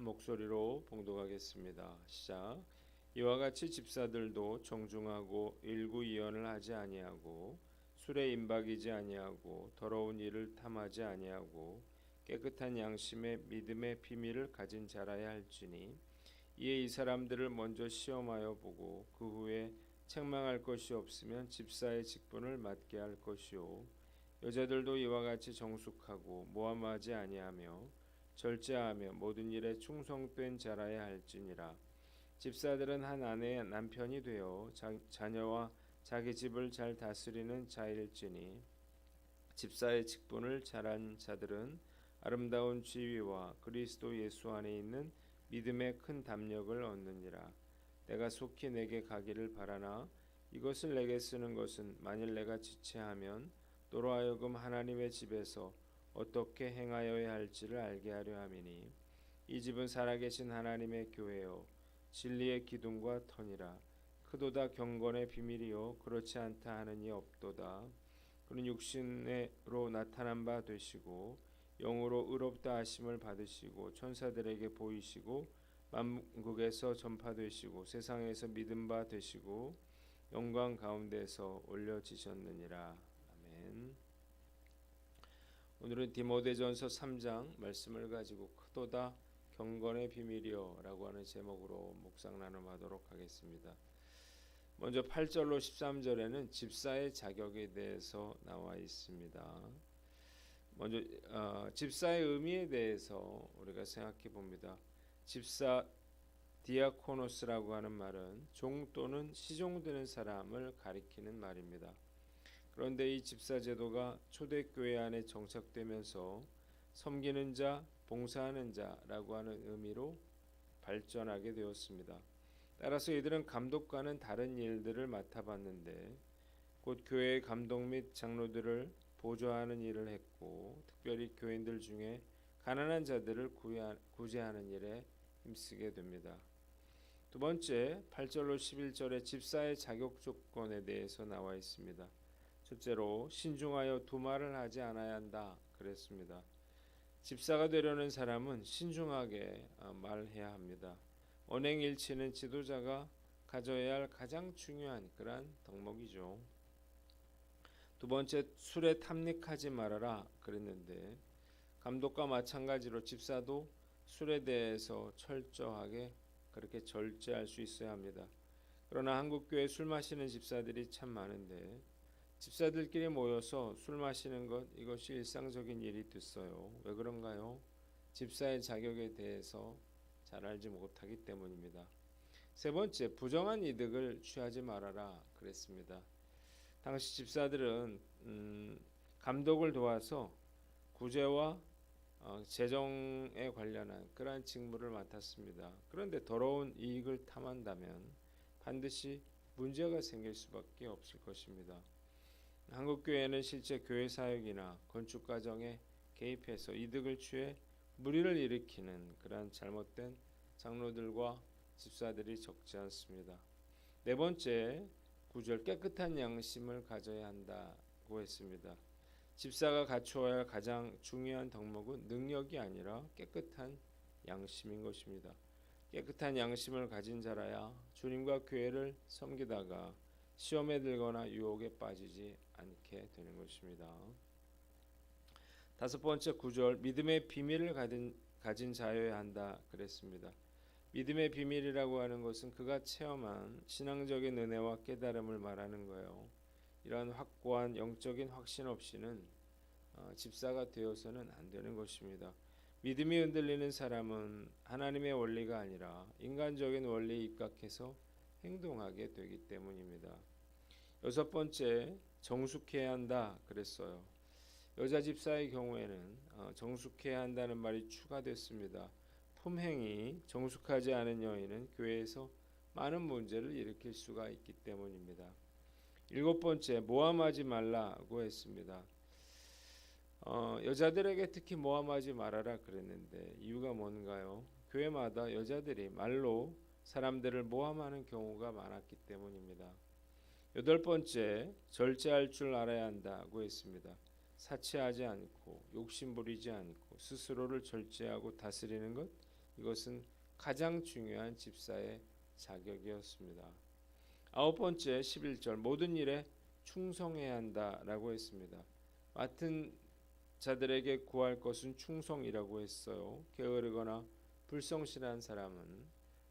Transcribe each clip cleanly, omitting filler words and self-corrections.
목소리로 봉독하겠습니다. 시작. 이와 같이 집사들도 정중하고 일구이언을 하지 아니하고 술에 임박이지 아니하고 더러운 일을 탐하지 아니하고 깨끗한 양심의 믿음의 비밀을 가진 자라야 할지니 이에 이 사람들을 먼저 시험하여 보고 그 후에 책망할 것이 없으면 집사의 직분을 맡게 할 것이요 여자들도 이와 같이 정숙하고 모함하지 아니하며 절제하며 모든 일에 충성된 자라야 할지니라. 집사들은 한 아내의 남편이 되어 자녀와 자기 집을 잘 다스리는 자일지니 집사의 직분을 잘한 자들은 아름다운 지위와 그리스도 예수 안에 있는 믿음의 큰 담력을 얻느니라. 내가 속히 내게 가기를 바라나 이것을 내게 쓰는 것은 만일 내가 지체하면 너로 하여금 하나님의 집에서 어떻게 행하여야 할지를 알게 하려 함이니 이 집은 살아계신 하나님의 교회요 진리의 기둥과 터니라. 크도다 경건의 비밀이요 그렇지 않다 하는 이 없도다. 그는 육신으로 나타난 바 되시고 영으로 의롭다 하심을 받으시고 천사들에게 보이시고 만국에서 전파되시고 세상에서 믿음 바 되시고 영광 가운데서 올려지셨느니라. 아멘. 오늘은 디모데전서 3장 말씀을 가지고 크도다 경건의 비밀이요 라고 하는 제목으로 묵상 나눔하도록 하겠습니다. 먼저 8절로 13절에는 집사의 자격에 대해서 나와 있습니다. 먼저 집사의 의미에 대해서 우리가 생각해 봅니다. 집사 디아코노스라고 하는 말은 종 또는 시종되는 사람을 가리키는 말입니다. 그런데 이 집사 제도가 초대교회 안에 정착되면서 섬기는 자, 봉사하는 자라고 하는 의미로 발전하게 되었습니다. 따라서 이들은 감독과는 다른 일들을 맡아봤는데 곧 교회의 감독 및 장로들을 보조하는 일을 했고 특별히 교인들 중에 가난한 자들을 구제하는 일에 힘쓰게 됩니다. 두 번째 8절로 11절에 집사의 자격 조건에 대해서 나와 있습니다. 첫째로 신중하여 두말을 하지 않아야 한다 그랬습니다. 집사가 되려는 사람은 신중하게 말해야 합니다. 언행일치는 지도자가 가져야 할 가장 중요한 그러한 덕목이죠. 두 번째 술에 탐닉하지 말아라 그랬는데 감독과 마찬가지로 집사도 술에 대해서 철저하게 그렇게 절제할 수 있어야 합니다. 그러나 한국교회 술 마시는 집사들이 참 많은데 집사들끼리 모여서 술 마시는 것 이것이 일상적인 일이 됐어요. 왜 그런가요? 집사의 자격에 대해서 잘 알지 못하기 때문입니다. 세 번째 부정한 이득을 취하지 말아라 그랬습니다. 당시 집사들은 감독을 도와서 구제와 재정에 관련한 그러한 직무를 맡았습니다. 그런데 더러운 이익을 탐한다면 반드시 문제가 생길 수밖에 없을 것입니다. 한국교회는 실제 교회 사역이나 건축 과정에 개입해서 이득을 취해 무리를 일으키는 그러한 잘못된 장로들과 집사들이 적지 않습니다. 네 번째 9절 깨끗한 양심을 가져야 한다고 했습니다. 집사가 갖추어야 할 가장 중요한 덕목은 능력이 아니라 깨끗한 양심인 것입니다. 깨끗한 양심을 가진 자라야 주님과 교회를 섬기다가 시험에 들거나 유혹에 빠지지 않게 되는 것입니다. 다섯 번째 9절 믿음의 비밀을 가진 자여야 한다 그랬습니다. 믿음의 비밀이라고 하는 것은 그가 체험한 신앙적인 은혜와 깨달음을 말하는 거예요. 이러한 확고한 영적인 확신 없이는 집사가 되어서는 안 되는 것입니다. 믿음이 흔들리는 사람은 하나님의 원리가 아니라 인간적인 원리에 입각해서 행동하게 되기 때문입니다. 여섯 번째 정숙해야 한다 그랬어요. 여자 집사의 경우에는 정숙해야 한다는 말이 추가됐습니다. 품행이 정숙하지 않은 여인은 교회에서 많은 문제를 일으킬 수가 있기 때문입니다. 일곱 번째 모함하지 말라고 했습니다. 여자들에게 특히 모함하지 말아라 그랬는데 이유가 뭔가요? 교회마다 여자들이 말로 사람들을 모함하는 경우가 많았기 때문입니다. 여덟 번째 절제할 줄 알아야 한다고 했습니다. 사치하지 않고 욕심 부리지 않고 스스로를 절제하고 다스리는 것 이것은 가장 중요한 집사의 자격이었습니다. 아홉 번째 11절 모든 일에 충성해야 한다라고 했습니다. 맡은 자들에게 구할 것은 충성이라고 했어요. 게으르거나 불성실한 사람은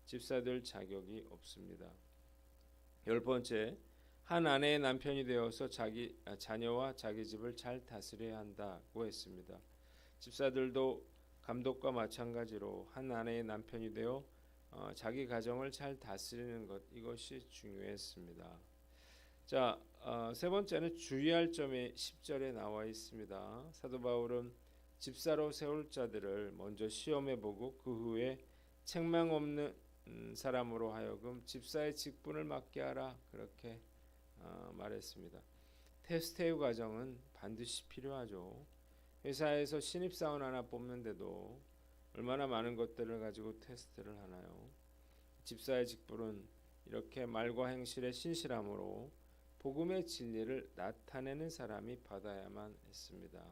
집사될 자격이 없습니다. 열 번째 한 아내의 남편이 되어서 자녀와 자기 집을 잘 다스려야 한다고 했습니다. 집사들도 감독과 마찬가지로 한 아내의 남편이 되어 자기 가정을 잘 다스리는 것 이것이 중요했습니다. 자, 세 번째는 주의할 점이 10절에 나와 있습니다. 사도 바울은 집사로 세울 자들을 먼저 시험해 보고 그 후에 책망 없는 사람으로 하여금 집사의 직분을 맡게 하라 그렇게 말했습니다. 테스트 과정은 반드시 필요하죠. 회사에서 신입사원 하나 뽑는데도 얼마나 많은 것들을 가지고 테스트를 하나요? 집사의 직분은 이렇게 말과 행실의 신실함으로 복음의 진리를 나타내는 사람이 받아야만 했습니다.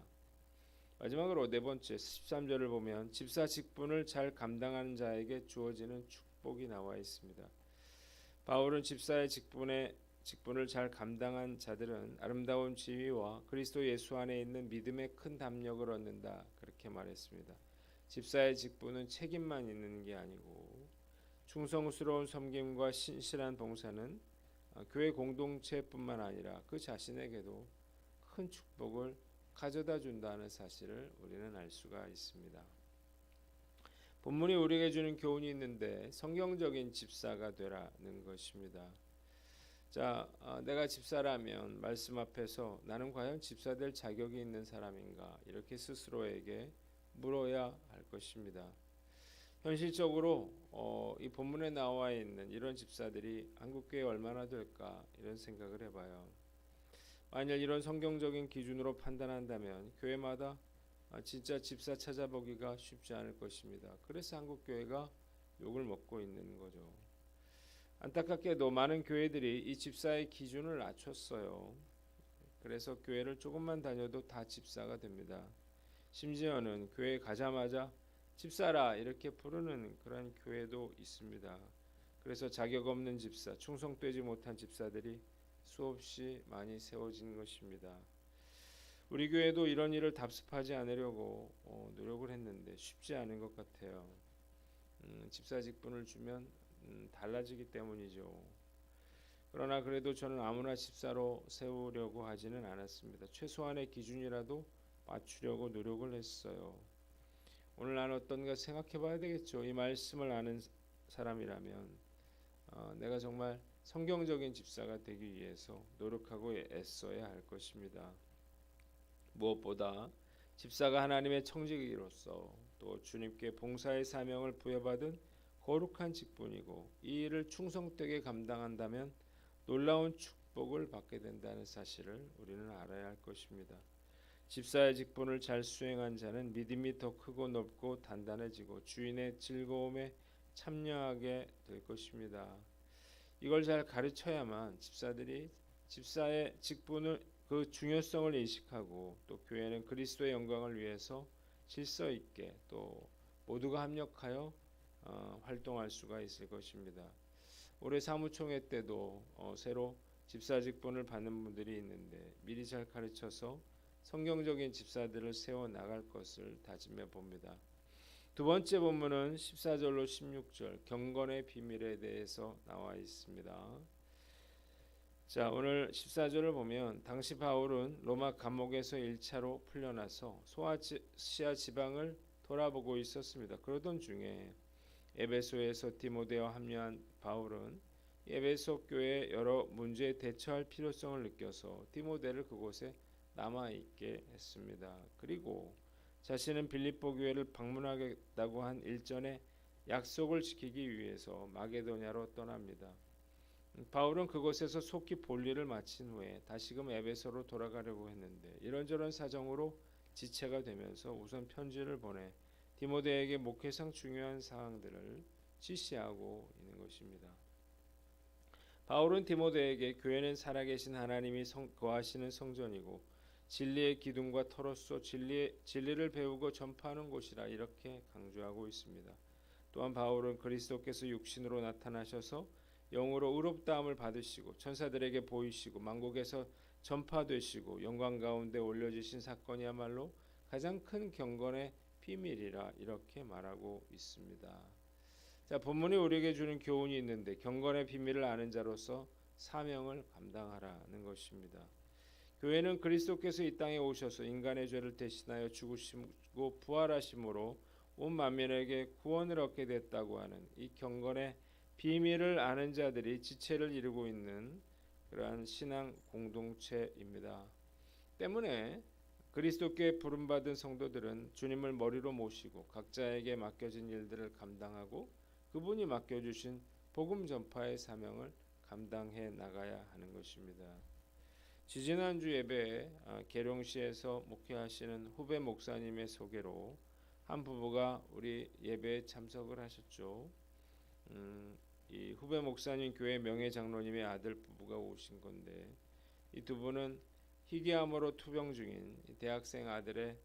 마지막으로 네 번째 13절을 보면 집사 직분을 잘 감당하는 자에게 주어지는 축복이 나와 있습니다. 바울은 집사의 직분을 잘 감당한 자들은 아름다운 지위와 그리스도 예수 안에 있는 믿음의 큰 담력을 얻는다 그렇게 말했습니다. 집사의 직분은 책임만 있는 게 아니고 충성스러운 섬김과 신실한 봉사는 교회 공동체뿐만 아니라 그 자신에게도 큰 축복을 가져다 준다는 사실을 우리는 알 수가 있습니다. 본문이 우리에게 주는 교훈이 있는데 성경적인 집사가 되라는 것입니다. 자, 내가 집사라면 말씀 앞에서 나는 과연 집사 될 자격이 있는 사람인가 이렇게 스스로에게 물어야 할 것입니다. 현실적으로 이 본문에 나와 있는 이런 집사들이 한국교회에 얼마나 될까 이런 생각을 해봐요. 만일 이런 성경적인 기준으로 판단한다면 교회마다 진짜 집사 찾아보기가 쉽지 않을 것입니다. 그래서 한국교회가 욕을 먹고 있는 거죠. 안타깝게도 많은 교회들이 이 집사의 기준을 낮췄어요. 그래서 교회를 조금만 다녀도 다 집사가 됩니다. 심지어는 교회에 가자마자 집사라 이렇게 부르는 그런 교회도 있습니다. 그래서 자격 없는 집사, 충성되지 못한 집사들이 수없이 많이 세워진 것입니다. 우리 교회도 이런 일을 답습하지 않으려고 노력을 했는데 쉽지 않은 것 같아요. 집사 직분을 주면 달라지기 때문이죠. 그러나 그래도 저는 아무나 집사로 세우려고 하지는 않았습니다. 최소한의 기준이라도 맞추려고 노력을 했어요. 오늘 나는 어떤가 생각해 봐야 되겠죠. 이 말씀을 아는 사람이라면 내가 정말 성경적인 집사가 되기 위해서 노력하고 애써야 할 것입니다. 무엇보다 집사가 하나님의 청지기로서 또 주님께 봉사의 사명을 부여받은 거룩한 직분이고 이 일을 충성되게 감당한다면 놀라운 축복을 받게 된다는 사실을 우리는 알아야 할 것입니다. 집사의 직분을 잘 수행한 자는 믿음이 더 크고 넓고 단단해지고 주인의 즐거움에 참여하게 될 것입니다. 이걸 잘 가르쳐야만 집사들이 집사의 직분을 그 중요성을 인식하고 또 교회는 그리스도의 영광을 위해서 질서 있게 또 모두가 협력하여 활동할 수가 있을 것입니다. 올해 사무총회 때도 새로 집사 직분을 받는 분들이 있는데 미리 잘 가르쳐서 성경적인 집사들을 세워 나갈 것을 다짐해 봅니다. 두 번째 본문은 14절로 16절 경건의 비밀에 대해서 나와 있습니다. 자, 오늘 14절을 보면 당시 바울은 로마 감옥에서 1차로 풀려나서 소아시아 지방을 돌아보고 있었습니다. 그러던 중에 에베소에서 디모데와 합류한 바울은 에베소 교회의 여러 문제에 대처할 필요성을 느껴서 디모데를 그곳에 남아있게 했습니다. 그리고 자신은 빌립보 교회를 방문하겠다고 한 일전의 약속을 지키기 위해서 마게도냐로 떠납니다. 바울은 그곳에서 속히 볼일을 마친 후에 다시금 에베소로 돌아가려고 했는데 이런저런 사정으로 지체가 되면서 우선 편지를 보내 디모데에게 목회상 중요한 사항들을 지시하고 있는 것입니다. 바울은 디모데에게 교회는 살아계신 하나님이 거하시는 성전이고 진리의 기둥과 터로서 진리를 배우고 전파하는 곳이라 이렇게 강조하고 있습니다. 또한 바울은 그리스도께서 육신으로 나타나셔서 영으로 의롭다함을 받으시고 천사들에게 보이시고 만국에서 전파되시고 영광 가운데 올려지신 사건이야말로 가장 큰 경건의 비밀이라 이렇게 말하고 있습니다. 자, 본문이 우리에게 주는 교훈이 있는데 경건의 비밀을 아는 자로서 사명을 감당하라는 것입니다. 교회는 그리스도께서 이 땅에 오셔서 인간의 죄를 대신하여 죽으시고 부활하심으로 온 만민에게 구원을 얻게 됐다고 하는 이 경건의 비밀을 아는 자들이 지체를 이루고 있는 그러한 신앙 공동체입니다. 때문에 그리스도께 부름받은 성도들은 주님을 머리로 모시고 각자에게 맡겨진 일들을 감당하고 그분이 맡겨주신 복음 전파의 사명을 감당해 나가야 하는 것입니다. 지지난주 예배에 계룡시에서 목회하시는 후배 목사님의 소개로 한 부부가 우리 예배에 참석을 하셨죠. 이 후배 목사님 교회 명예 장로님의 아들 부부가 오신 건데 이 두 분은 희귀암으로 투병 중인 대학생 아들의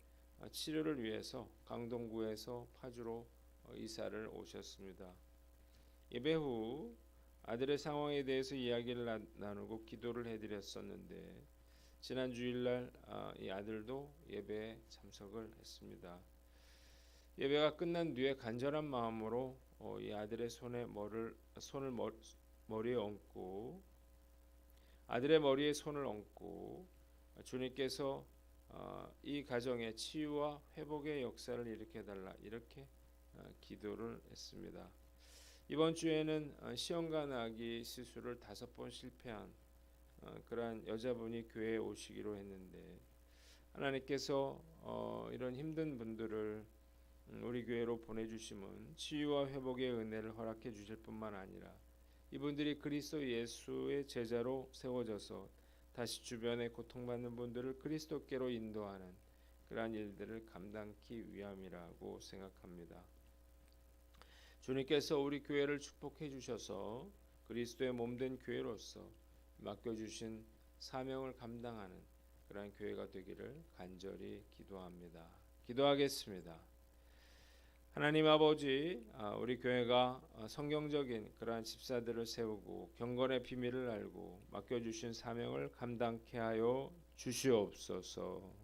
치료를 위해서 강동구에서 파주로 이사를 오셨습니다. 예배 후 아들의 상황에 대해서 이야기를 나누고 기도를 해드렸었는데 지난 주일날 이 아들도 예배에 참석을 했습니다. 예배가 끝난 뒤에 간절한 마음으로 이 아들의 손을 머리에 얹고 아들의 머리에 손을 얹고 주님께서 이 가정의 치유와 회복의 역사를 일으켜달라 이렇게 기도를 했습니다. 이번 주에는 시험관 아기 시술을 5번 실패한 그러한 여자분이 교회에 오시기로 했는데 하나님께서 이런 힘든 분들을 우리 교회로 보내주심은 치유와 회복의 은혜를 허락해 주실 뿐만 아니라 이분들이 그리스도 예수의 제자로 세워져서 다시 주변에 고통받는 분들을 그리스도께로 인도하는 그러한 일들을 감당하기 위함이라고 생각합니다. 주님께서 우리 교회를 축복해 주셔서 그리스도의 몸된 교회로서 맡겨주신 사명을 감당하는 그러한 교회가 되기를 간절히 기도합니다. 기도하겠습니다. 하나님 아버지, 우리 교회가 성경적인 그러한 집사들을 세우고 경건의 비밀을 알고 맡겨주신 사명을 감당케 하여 주시옵소서.